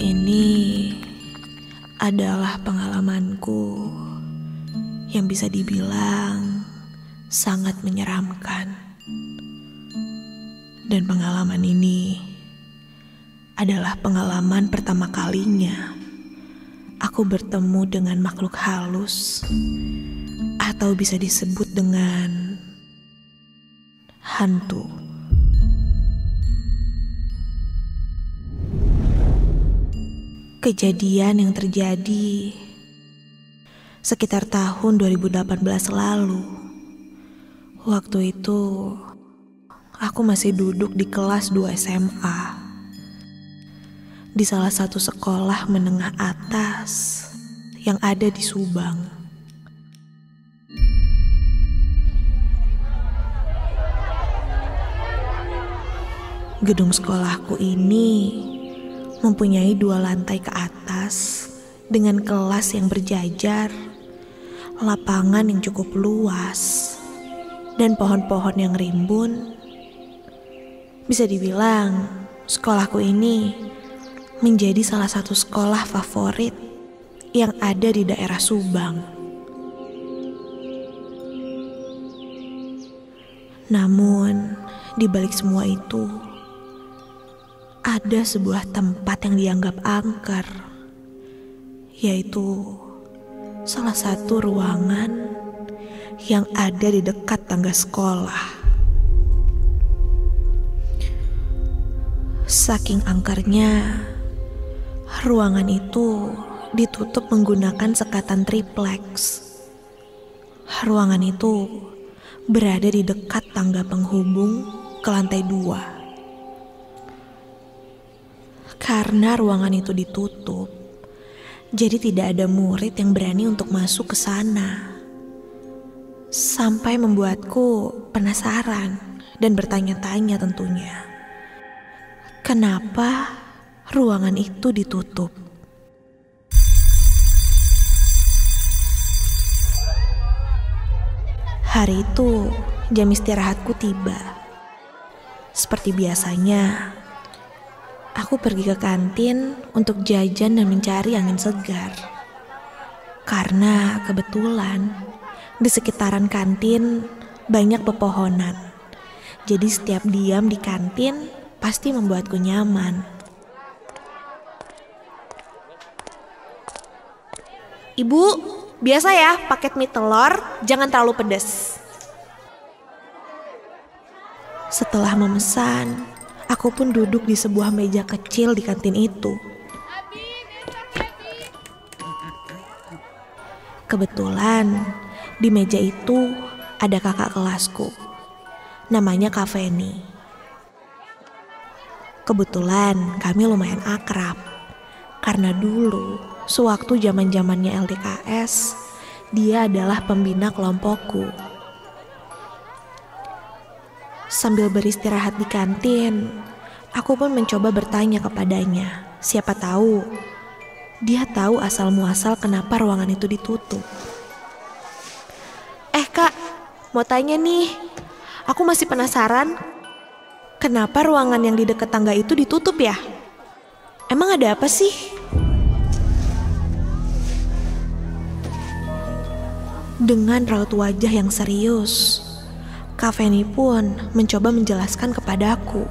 Ini adalah pengalamanku yang bisa dibilang sangat menyeramkan. Dan pengalaman ini adalah pengalaman pertama kalinya aku bertemu dengan makhluk halus, atau bisa disebut dengan hantu. Kejadian yang terjadi sekitar tahun 2018 lalu. Waktu itu aku masih duduk di kelas 2 SMA di salah satu sekolah menengah atas yang ada di Subang. Gedung sekolahku ini mempunyai 2 lantai ke atas dengan kelas yang berjajar, lapangan yang cukup luas, dan pohon-pohon yang rimbun. Bisa dibilang sekolahku ini menjadi salah satu sekolah favorit yang ada di daerah Subang. Namun di balik semua itu ada sebuah tempat yang dianggap angker, yaitu salah satu ruangan yang ada di dekat tangga sekolah. Saking angkernya, ruangan itu ditutup menggunakan sekatan triplex. Ruangan itu berada di dekat tangga penghubung ke lantai 2. Karena ruangan itu ditutup, jadi tidak ada murid yang berani untuk masuk ke sana. Sampai membuatku penasaran dan bertanya-tanya tentunya, kenapa ruangan itu ditutup? Hari itu jam istirahatku tiba. Seperti biasanya, aku pergi ke kantin untuk jajan dan mencari angin segar. Karena kebetulan di sekitaran kantin banyak pepohonan. Jadi setiap diam di kantin pasti membuatku nyaman. Ibu, biasa ya paket mie telur, jangan terlalu pedas. Setelah memesan, aku pun duduk di sebuah meja kecil di kantin itu. Kebetulan di meja itu ada kakak kelasku, namanya Kak Feni. Kebetulan kami lumayan akrab, karena dulu sewaktu zaman-zamannya LDKS, dia adalah pembina kelompokku. Sambil beristirahat di kantin, aku pun mencoba bertanya kepadanya. Siapa tahu dia tahu asal muasal kenapa ruangan itu ditutup. Kak, mau tanya nih, aku masih penasaran, kenapa ruangan yang di dekat tangga itu ditutup ya? Emang ada apa sih? Dengan raut wajah yang serius, Kak Feni pun mencoba menjelaskan kepadaku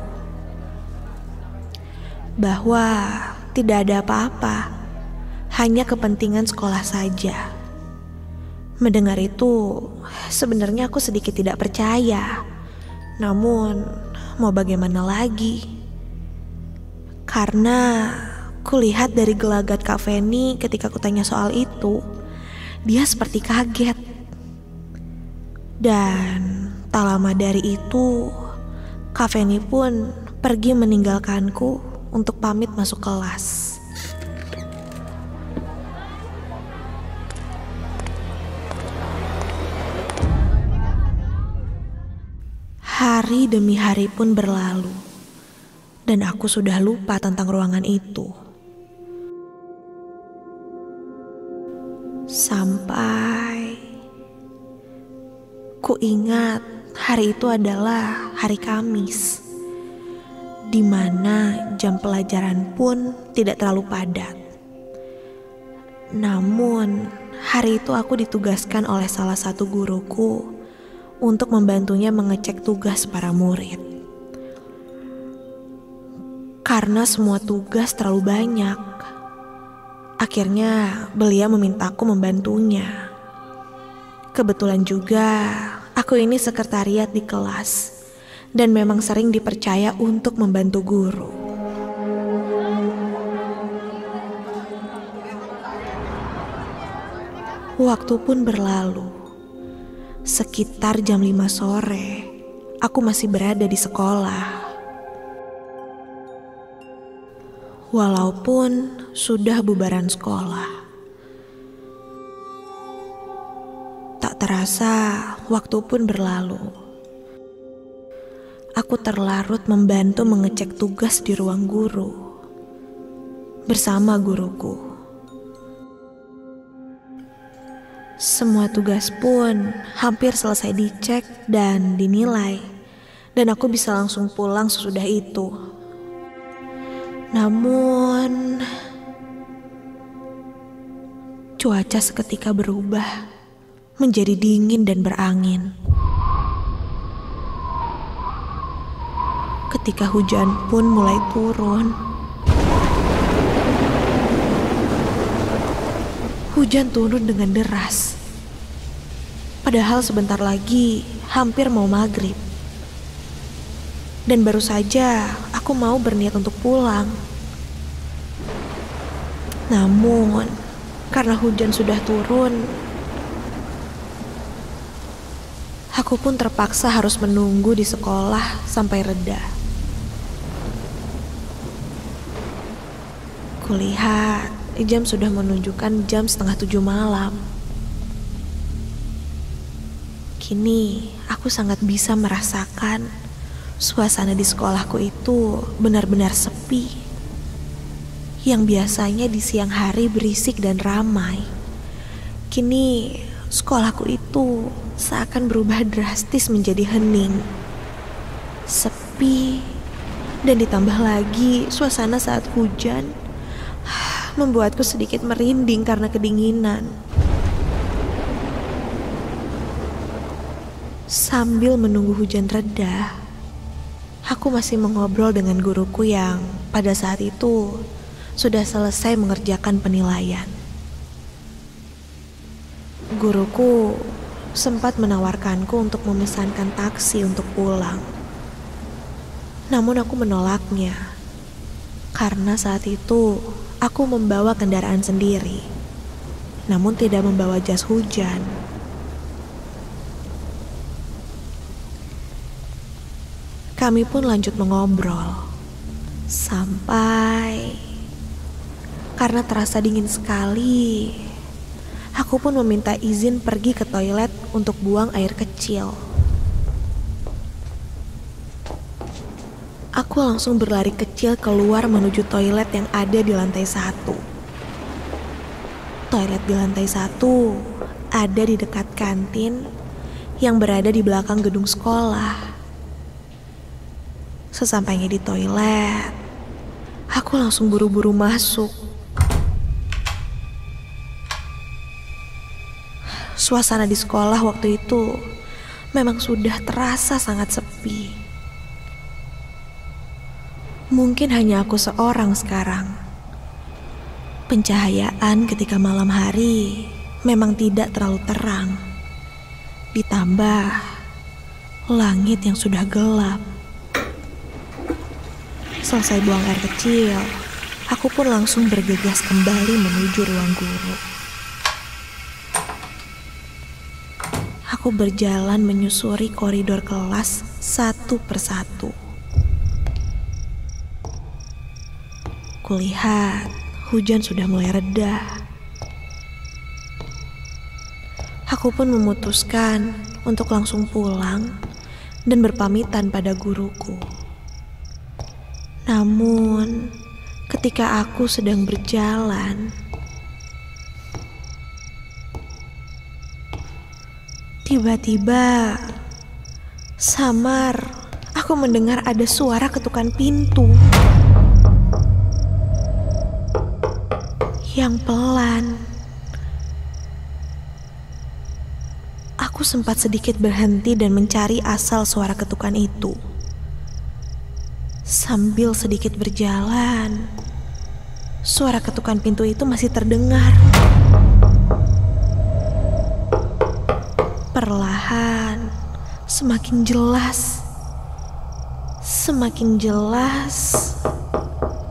bahwa tidak ada apa-apa, hanya kepentingan sekolah saja. Mendengar itu, sebenarnya aku sedikit tidak percaya. Namun, mau bagaimana lagi? Karena kulihat dari gelagat Kak Feni ketika kutanya soal itu, dia seperti kaget. Dan tak lama dari itu, Kak Feni pun pergi meninggalkanku untuk pamit masuk kelas. Hari demi hari pun berlalu, dan aku sudah lupa tentang ruangan itu. Sampai ku ingat hari itu adalah hari Kamis. di mana jam pelajaran pun tidak terlalu padat. Namun, hari itu aku ditugaskan oleh salah satu guruku untuk membantunya mengecek tugas para murid. Karena semua tugas terlalu banyak, akhirnya beliau memintaku membantunya. Kebetulan juga aku ini sekretariat di kelas dan memang sering dipercaya untuk membantu guru. Waktu pun berlalu. Sekitar jam 5 sore, aku masih berada di sekolah. Walaupun sudah bubaran sekolah. Tak terasa, waktu pun berlalu. Aku terlarut membantu mengecek tugas di ruang guru bersama guruku. Semua tugas pun hampir selesai dicek dan dinilai, dan aku bisa langsung pulang sesudah itu. Namun, cuaca seketika berubah menjadi dingin dan berangin. Ketika hujan pun mulai turun. Hujan turun dengan deras. Padahal sebentar lagi hampir mau maghrib. Dan baru saja aku mau berniat untuk pulang. Namun, karena hujan sudah turun, aku pun terpaksa harus menunggu di sekolah sampai reda. Kulihat jam sudah menunjukkan jam 6:30 malam. Kini aku sangat bisa merasakan suasana di sekolahku itu benar-benar sepi. Yang biasanya di siang hari berisik dan ramai, kini sekolahku itu seakan berubah drastis menjadi hening, sepi, dan ditambah lagi suasana saat hujan membuatku sedikit merinding karena kedinginan. Sambil menunggu hujan reda, aku masih mengobrol dengan guruku yang pada saat itu sudah selesai mengerjakan penilaian. Guruku sempat menawarkanku untuk memesankan taksi untuk pulang. Namun aku menolaknya, karena saat itu aku membawa kendaraan sendiri, namun tidak membawa jas hujan. Kami pun lanjut mengobrol, sampai karena terasa dingin sekali, aku pun meminta izin pergi ke toilet untuk buang air kecil. Aku langsung berlari kecil keluar menuju toilet yang ada di lantai 1. Toilet di lantai 1 ada di dekat kantin yang berada di belakang gedung sekolah. Sesampainya di toilet, aku langsung buru-buru masuk. Suasana di sekolah waktu itu memang sudah terasa sangat sepi. Mungkin hanya aku seorang sekarang. Pencahayaan ketika malam hari memang tidak terlalu terang. Ditambah langit yang sudah gelap. Selesai buang air kecil, aku pun langsung bergegas kembali menuju ruang guru. Aku berjalan menyusuri koridor kelas satu persatu. Kulihat hujan sudah mulai reda. Aku pun memutuskan untuk langsung pulang dan berpamitan pada guruku. Namun, ketika aku sedang berjalan, tiba-tiba samar aku aku mendengar ada suara ketukan pintu yang pelan. Aku sempat sedikit berhenti dan mencari asal suara ketukan itu. Sambil sedikit berjalan, suara ketukan pintu itu masih terdengar. Perlahan, semakin jelas,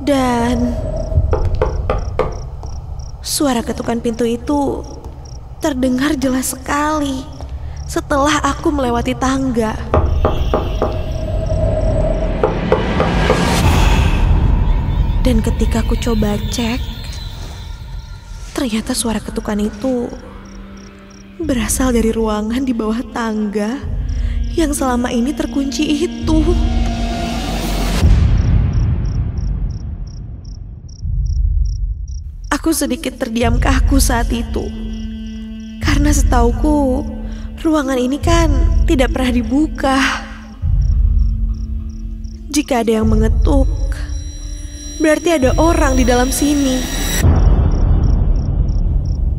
dan suara ketukan pintu itu terdengar jelas sekali setelah aku melewati tangga. Dan ketika aku coba cek, ternyata suara ketukan itu berasal dari ruangan di bawah tangga yang selama ini terkunci itu. Aku sedikit terdiam kaku saat itu. Karena setauku, ruangan ini kan tidak pernah dibuka. Jika ada yang mengetuk, berarti ada orang di dalam sini.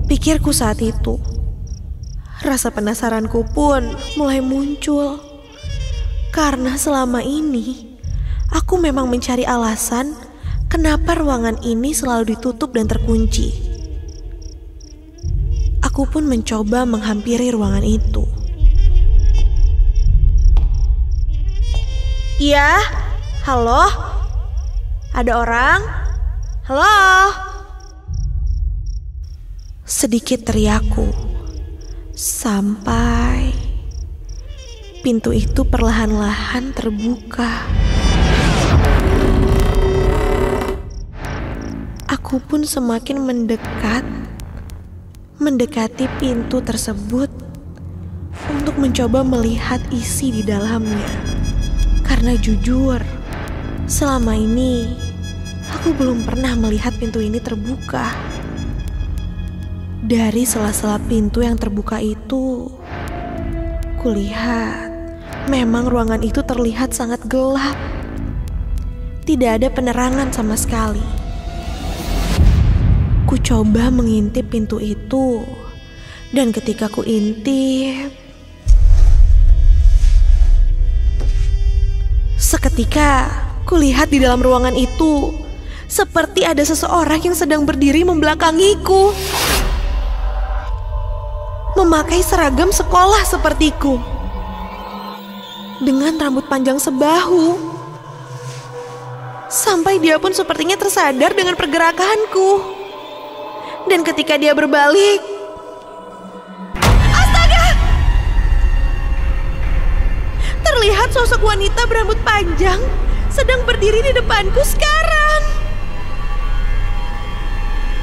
Pikirku saat itu. Rasa penasaranku pun mulai muncul. Karena selama ini, aku memang mencari alasan kenapa ruangan ini selalu ditutup dan terkunci. Aku pun mencoba menghampiri ruangan itu. Iya, halo? Ada orang? Halo? Sedikit teriakku, sampai pintu itu perlahan-lahan terbuka. Aku pun semakin mendekati pintu tersebut untuk mencoba melihat isi di dalamnya. Karena jujur, selama ini aku belum pernah melihat pintu ini terbuka. Dari sela-sela pintu yang terbuka itu, kulihat memang ruangan itu terlihat sangat gelap. Tidak ada penerangan sama sekali. Ku coba mengintip pintu itu, dan ketika ku intip, seketika kulihat di dalam ruangan itu seperti ada seseorang yang sedang berdiri membelakangiku, memakai seragam sekolah sepertiku, dengan rambut panjang sebahu. Sampai dia pun sepertinya tersadar dengan pergerakanku. Dan ketika dia berbalik, astaga! Terlihat sosok wanita berambut panjang sedang berdiri di depanku sekarang.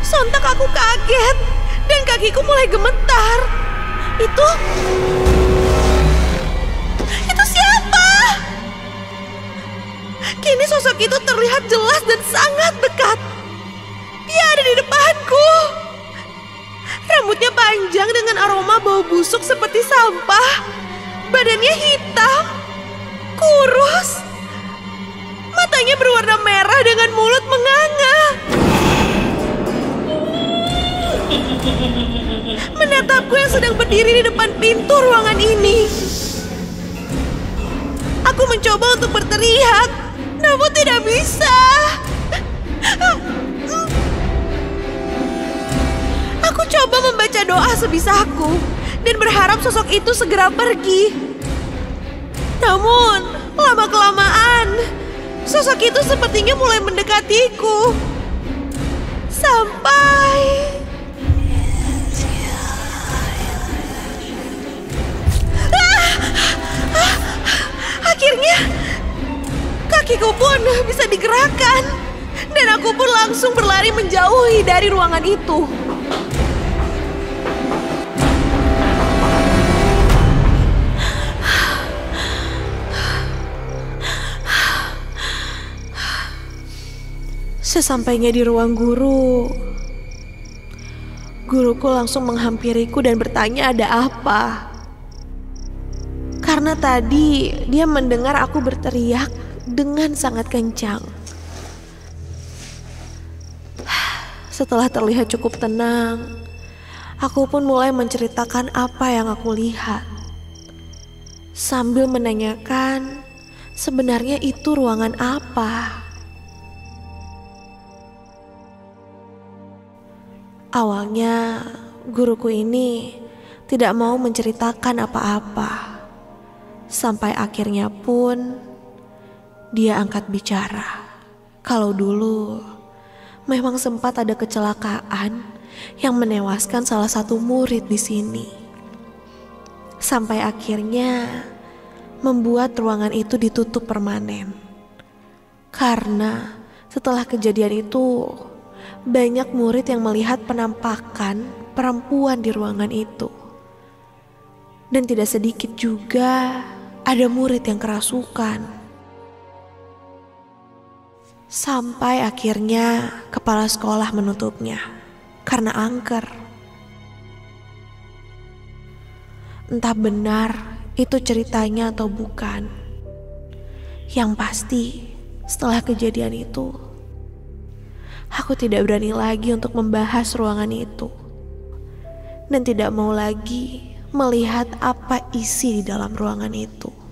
Sontak aku kaget dan kakiku mulai gemetar. Itu siapa? Kini sosok itu terlihat jelas dan sangat dekat. Dia ada di depanku. Rambutnya panjang dengan aroma bau busuk seperti sampah. Badannya hitam, kurus. Matanya berwarna merah dengan mulut menganga. Menatapku yang sedang berdiri di depan pintu ruangan ini. Aku mencoba untuk berteriak, namun tidak bisa. Aku coba membaca doa sebisaku dan berharap sosok itu segera pergi. Namun, lama-kelamaan, sosok itu sepertinya mulai mendekatiku. Sampai... Akhirnya, kakiku pun bisa digerakkan. Dan aku pun langsung berlari menjauhi dari ruangan itu. Sesampainya di ruang guru, guruku langsung menghampiriku dan bertanya ada apa. Karena karena tadi dia mendengar aku berteriak dengan sangat kencang. Setelah terlihat cukup tenang, aku pun mulai menceritakan apa yang aku lihat, sambil menanyakan sebenarnya itu ruangan apa. Awalnya, guruku ini tidak mau menceritakan apa-apa. Sampai akhirnya pun dia angkat bicara. Kalau dulu memang sempat ada kecelakaan yang menewaskan salah satu murid di sini. Sampai akhirnya membuat ruangan itu ditutup permanen. Karena setelah kejadian itu banyak murid yang melihat penampakan perempuan di ruangan itu. Dan tidak sedikit juga ada murid yang kerasukan. Sampai akhirnya kepala sekolah menutupnya karena angker. Entah benar itu ceritanya atau bukan. Yang pasti setelah kejadian itu, aku tidak berani lagi untuk membahas ruangan itu. Dan tidak mau lagi melihat apa isi di dalam ruangan itu.